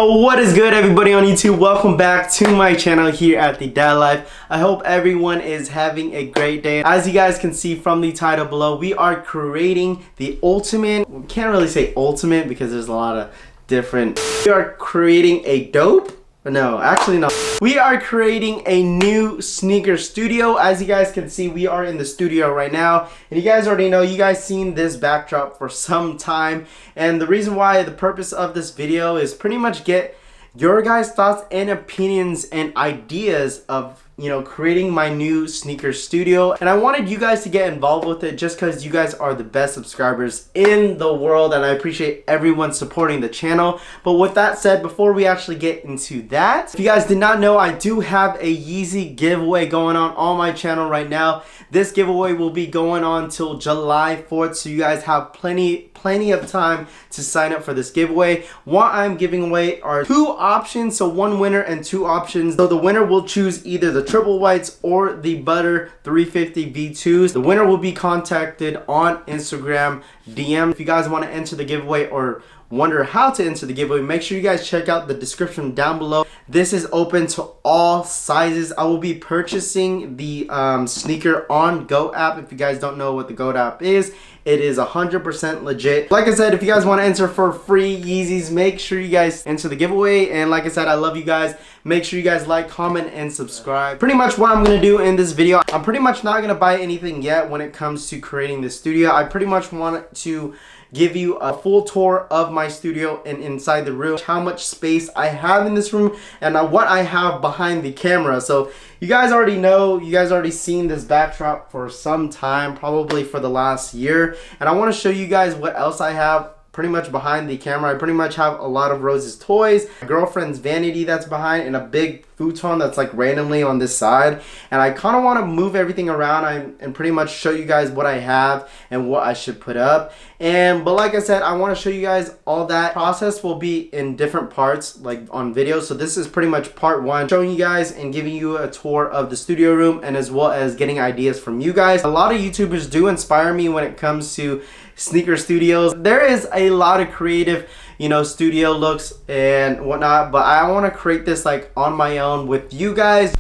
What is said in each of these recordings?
Yo, what is good everybody on YouTube? Welcome back to my channel here at The Dad Life. I hope everyone is having a great day. As you guys can see from the title below, we are creating the ultimate, we can't really say ultimate because there's a lot of different, we are creating a dope, no, actually no. We are creating a new sneaker studio. As you guys can see, we are in the studio right now. And you guys already know, you guys seen this backdrop for some time. And the reason why, the purpose of this video is pretty much get your guys' thoughts and opinions and ideas of, you know, creating my new sneaker studio. And I wanted you guys to get involved with it just because you guys are the best subscribers in the world, and I appreciate everyone supporting the channel. But with that said, before we actually get into that, if you guys did not know, I do have a Yeezy giveaway going on my channel right now. This giveaway will be going on till July 4th, so you guys have plenty of time to sign up for this giveaway. What I'm giving away are two options, so one winner and two options. So the winner will choose either the triple whites or the butter 350 V2s. The winner will be contacted on Instagram DM. If you guys want to enter the giveaway or wonder how to enter the giveaway, make sure you guys check out the description down below. This is open to all sizes. I will be purchasing the sneaker on Go app. If you guys don't know what the Go app is, it is 100% legit. Like I said, if you guys want to enter for free Yeezys, make sure you guys enter the giveaway. And like I said, I love you guys. Make sure you guys like, comment, and subscribe. Pretty much what I'm going to do in this video, I'm pretty much not going to buy anything yet when it comes to creating this studio. I pretty much want to give you a full tour of my studio and inside the room, how much space I have in this room, and what I have behind the camera. So you guys already know, you guys already seen this backdrop for some time, probably for the last year, and I want to show you guys what else I have pretty much behind the camera. I pretty much have a lot of Rose's toys, my girlfriend's vanity that's behind, and a big futon that's like randomly on this side. And I kind of want to move everything around and pretty much show you guys what I have and what I should put up. But like I said, I want to show you guys all that. Process will be in different parts, like on video. So this is pretty much part one, showing you guys and giving you a tour of the studio room, and as well as getting ideas from you guys. A lot of YouTubers do inspire me when it comes to sneaker studios. There is a lot of creative, you know, studio looks and whatnot, but I want to create this like on my own with you guys.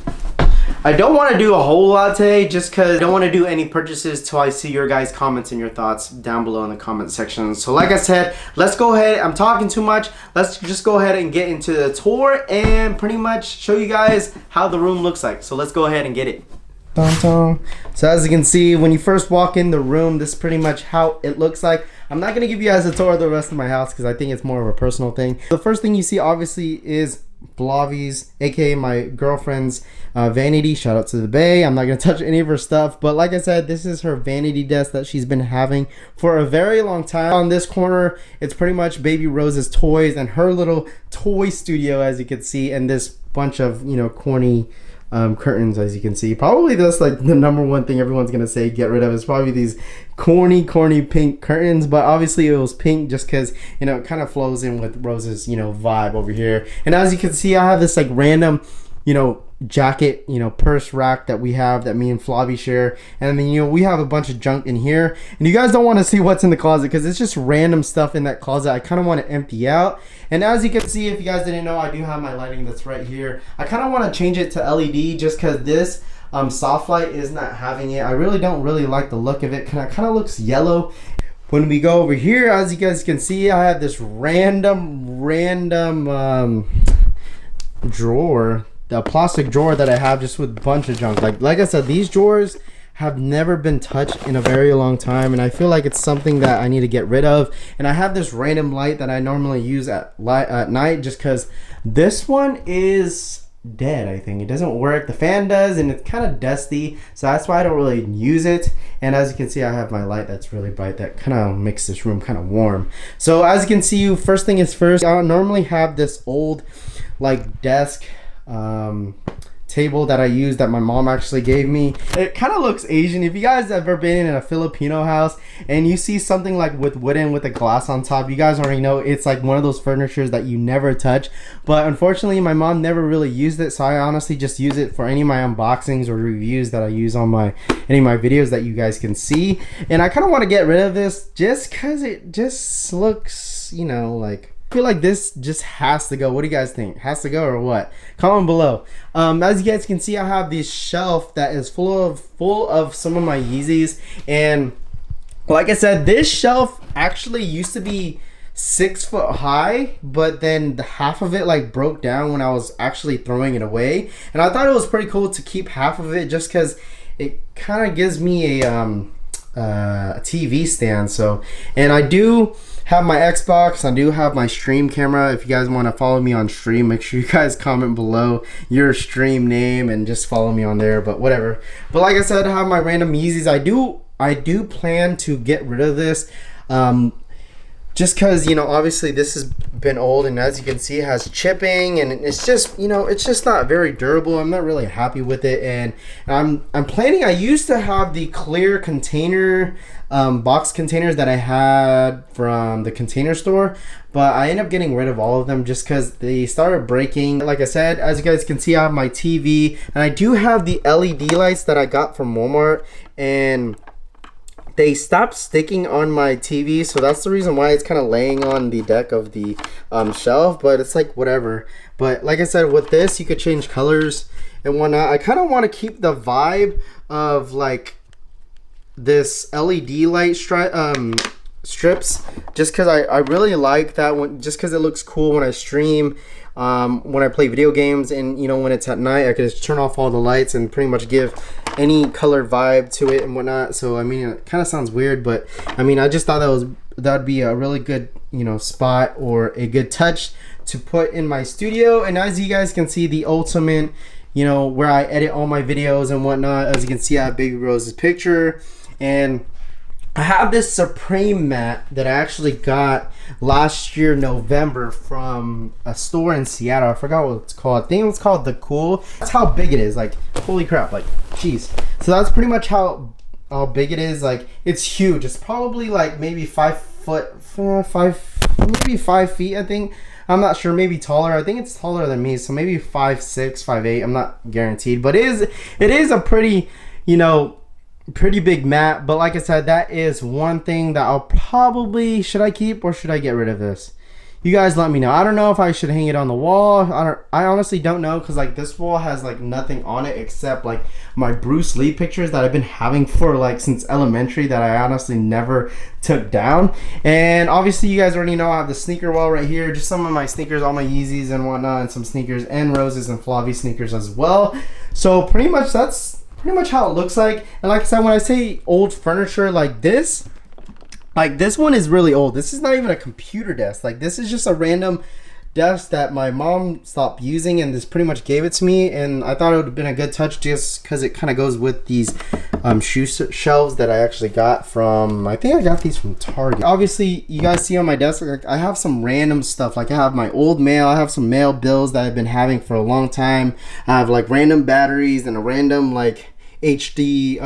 I don't want to do a whole lot today just because I don't want to do any purchases till I see your guys' comments and your thoughts down below in the comment section. So like I said, let's go ahead. I'm talking too much. Let's just go ahead and get into the tour and pretty much show you guys how the room looks like. So let's go ahead and get it. So as you can see, when you first walk in the room, this is pretty much how it looks like. I'm not going to give you guys a tour of the rest of my house because I think it's more of a personal thing. The first thing you see obviously is Blavi's, aka my girlfriend's vanity. Shout out to the bae. I'm not going to touch any of her stuff, but like I said, this is her vanity desk that she's been having for a very long time. On this corner, it's pretty much baby Rose's toys and her little toy studio, as you can see, and this bunch of, you know, corny curtains, as you can see. Probably that's like the number one thing everyone's gonna say get rid of, is probably these corny pink curtains. But obviously it was pink just because, you know, it kind of flows in with Rose's, you know, vibe over here. And as you can see, I have this like random, you know, jacket, you know, purse rack that we have, that me and Flavi share. And then, you know, we have a bunch of junk in here, and you guys don't want to see what's in the closet because it's just random stuff in that closet. I kind of want to empty out. And as you can see, if you guys didn't know, I do have my lighting that's right here. I kind of want to change it to LED just because this soft light is not having it. I really don't like the look of it. Kind of looks yellow. When we go over here, as you guys can see, I have this random drawer, the plastic drawer that I have just with a bunch of junk. Like I said, these drawers have never been touched in a very long time, and I feel like it's something that I need to get rid of. And I have this random light that I normally use at night just because this one is dead. I think it doesn't work. The fan does, and it's kind of dusty, so that's why I don't really use it. And as you can see, I have my light that's really bright that kind of makes this room kind of warm. So as you can see, first thing is first, I normally have this old like desk table that I use that my mom actually gave me. It kind of looks Asian. If you guys ever been in a Filipino house and you see something like with wooden with a glass on top, you guys already know it's like one of those furnitures that you never touch. But unfortunately, my mom never really used it, so I honestly just use it for any of my unboxings or reviews that I use on any of my videos that you guys can see. And I kind of want to get rid of this just because it just looks, you know, like I feel like this just has to go. What do you guys think? Has to go or what? Comment below. As you guys can see, I have this shelf that is full of some of my Yeezys, and like I said, this shelf actually used to be 6 foot high, but then the half of it like broke down when I was actually throwing it away, and I thought it was pretty cool to keep half of it just because it kind of gives me a TV stand. So, and I do have my Xbox, I do have my stream camera. If you guys want to follow me on stream, make sure you guys comment below your stream name and just follow me on there, but whatever. But like I said, I have my random Yeezys. I do plan to get rid of this, just because, you know, obviously this has been old, and as you can see, it has chipping, and it's just, you know, it's just not very durable. I'm not really happy with it, and I'm planning. I used to have the clear container box containers that I had from the Container Store, but I ended up getting rid of all of them just because they started breaking. Like I said, as you guys can see, I have my TV, and I do have the LED lights that I got from Walmart, and they stopped sticking on my TV, so that's the reason why it's kind of laying on the deck of the shelf, but it's like whatever. But like I said, with this you could change colors and whatnot. I kind of want to keep the vibe of like this LED light strips, just because I really like that one, just because it looks cool when I stream, when I play video games, and you know, when it's at night I can just turn off all the lights and pretty much give any color vibe to it and whatnot. So I mean, it kind of sounds weird, but I mean, I just thought that'd be a really good, you know, spot or a good touch to put in my studio. And as you guys can see, the ultimate, you know, where I edit all my videos and whatnot. As you can see, I have Baby Rose's picture, and I have this Supreme mat that I actually got last year November from a store in Seattle. I forgot what it's called. I think it was called The Cool. That's how big it is. Like, holy crap, like, jeez. So that's pretty much how big it is. Like, it's huge. It's probably like maybe 5 foot, maybe 5 feet, I think. I'm not sure, maybe taller. I think it's taller than me, so maybe 5'6", 5'8". I'm not guaranteed, but it is a pretty, you know, pretty big mat. But like I said, that is one thing that I'll probably, should I keep or should I get rid of this? You guys let me know. I don't know if I should hang it on the wall. I honestly don't know, because like this wall has like nothing on it except like my Bruce Lee pictures that I've been having for like since elementary, that I honestly never took down. And obviously you guys already know I have the sneaker wall right here, just some of my sneakers, all my Yeezys and whatnot, and some sneakers and Roses and Flavi sneakers as well. So pretty much that's pretty much how it looks like. And like I said, when I say old furniture like this one is really old. This is not even a computer desk. Like, this is just a random desk that my mom stopped using, and this pretty much gave it to me, and I thought it would have been a good touch just because it kind of goes with these shoe shelves that I actually got from, I think I got these from Target. Obviously you guys see on my desk, like, I have some random stuff. Like, I have my old mail, I have some mail bills that I've been having for a long time, I have like random batteries and a random like HD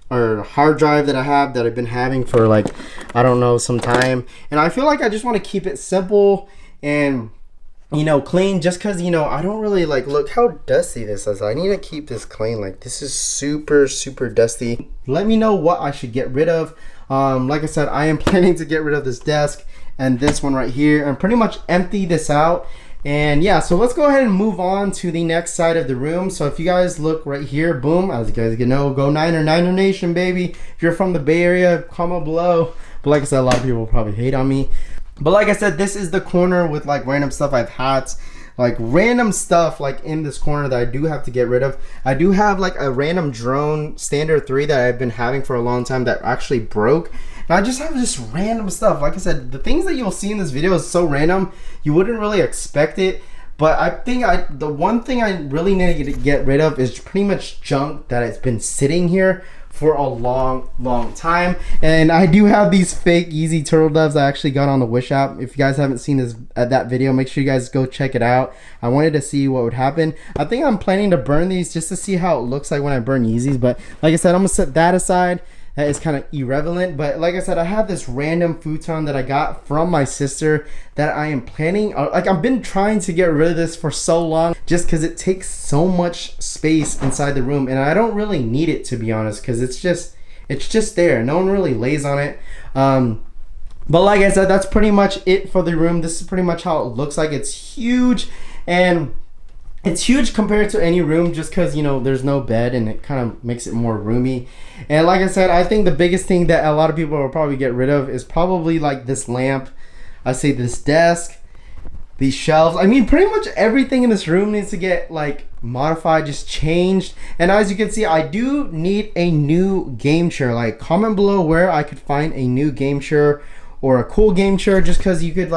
or hard drive that I have that I've been having for like, I don't know, some time. And I feel like I just want to keep it simple and, you know, clean, just because, you know, I don't really like, look how dusty this is. I need to keep this clean. Like, this is super dusty. Let me know what I should get rid of. Like I said, I am planning to get rid of this desk and this one right here and pretty much empty this out. And yeah, so let's go ahead and move on to the next side of the room. So if you guys look right here, boom, as you guys know, go Niner Nation, baby. If you're from the Bay Area, comment below. But like I said, a lot of people will probably hate on me. But like I said, this is the corner with like random stuff. I have hats, like random stuff like in this corner that I do have to get rid of. I do have like a random drone standard 3 that I've been having for a long time that actually broke. And I just have just random stuff. Like I said, the things that you'll see in this video is so random, you wouldn't really expect it. But I think the one thing I really need to get rid of is pretty much junk that has been sitting here for a long time. And I do have these fake Yeezy turtle doves I actually got on the Wish app. If you guys haven't seen that video, make sure you guys go check it out. I wanted to see what would happen. I think I'm planning to burn these just to see how it looks like when I burn Yeezys. But like I said, I'm gonna set that aside. That is kind of irrelevant. But like I said, I have this random futon that I got from my sister that I am planning, like, I've been trying to get rid of this for so long just because it takes so much space inside the room, and I don't really need it, to be honest, because it's just there. No one really lays on it. But like I said, that's pretty much it for the room. This is pretty much how it looks like. It's huge, and it's huge compared to any room just because, you know, there's no bed and it kind of makes it more roomy. And like I said, I think the biggest thing that a lot of people will probably get rid of is probably like this lamp. I say this desk, these shelves. I mean, pretty much everything in this room needs to get like modified, just changed. And as you can see, I do need a new game chair. Like, comment below where I could find a new game chair or a cool game chair, just because you could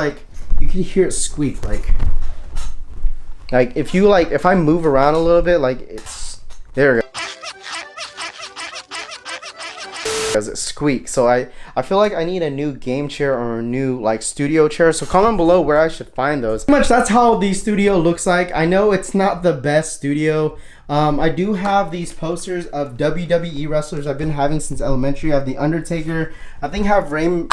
hear it squeak. Like if I move around a little bit, like it's, there we go, as it squeaks. So I feel like I need a new game chair or a new like studio chair. So comment below where I should find those. Pretty much that's how the studio looks like. I know it's not the best studio. I do have these posters of WWE wrestlers I've been having since elementary. I have The Undertaker. I think I have Rey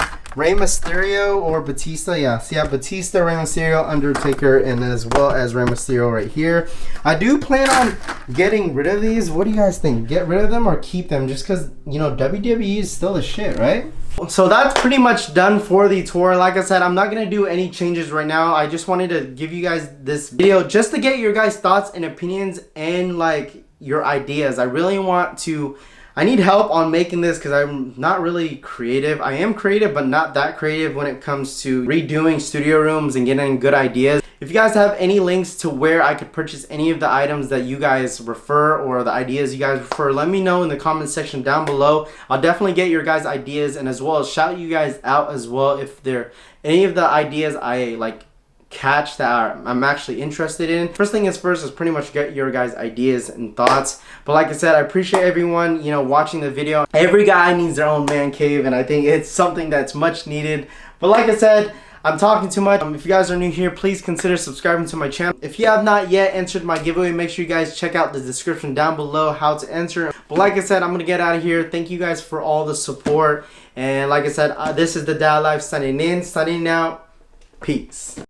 Mysterio or Batista. Yeah, so yeah, Batista, Rey Mysterio, Undertaker, and as well as Rey Mysterio right here. I do plan on getting rid of these. What do you guys think? Get rid of them or keep them? Just because, you know, WWE is still the shit, right? So that's pretty much done for the tour. Like I said, I'm not going to do any changes right now. I just wanted to give you guys this video just to get your guys' thoughts and opinions and like your ideas. I really want to, I need help on making this because I'm not really creative. I am creative, but not that creative when it comes to redoing studio rooms and getting good ideas. If you guys have any links to where I could purchase any of the items that you guys refer or the ideas you guys refer, let me know in the comment section down below. I'll definitely get your guys' ideas, and as well as shout you guys out as well if there any of the ideas I like catch that I'm actually interested in. First thing is first is pretty much get your guys' ideas and thoughts. But like I said, I appreciate everyone, you know, watching the video. Every guy needs their own man cave, and I think it's something that's much needed. But like I said, I'm talking too much. If you guys are new here, please consider subscribing to my channel. If you have not yet entered my giveaway, make sure you guys check out the description down below how to enter. But like I said, I'm gonna get out of here. Thank you guys for all the support. And like I said, this is the Dad Life signing in, signing out. Peace.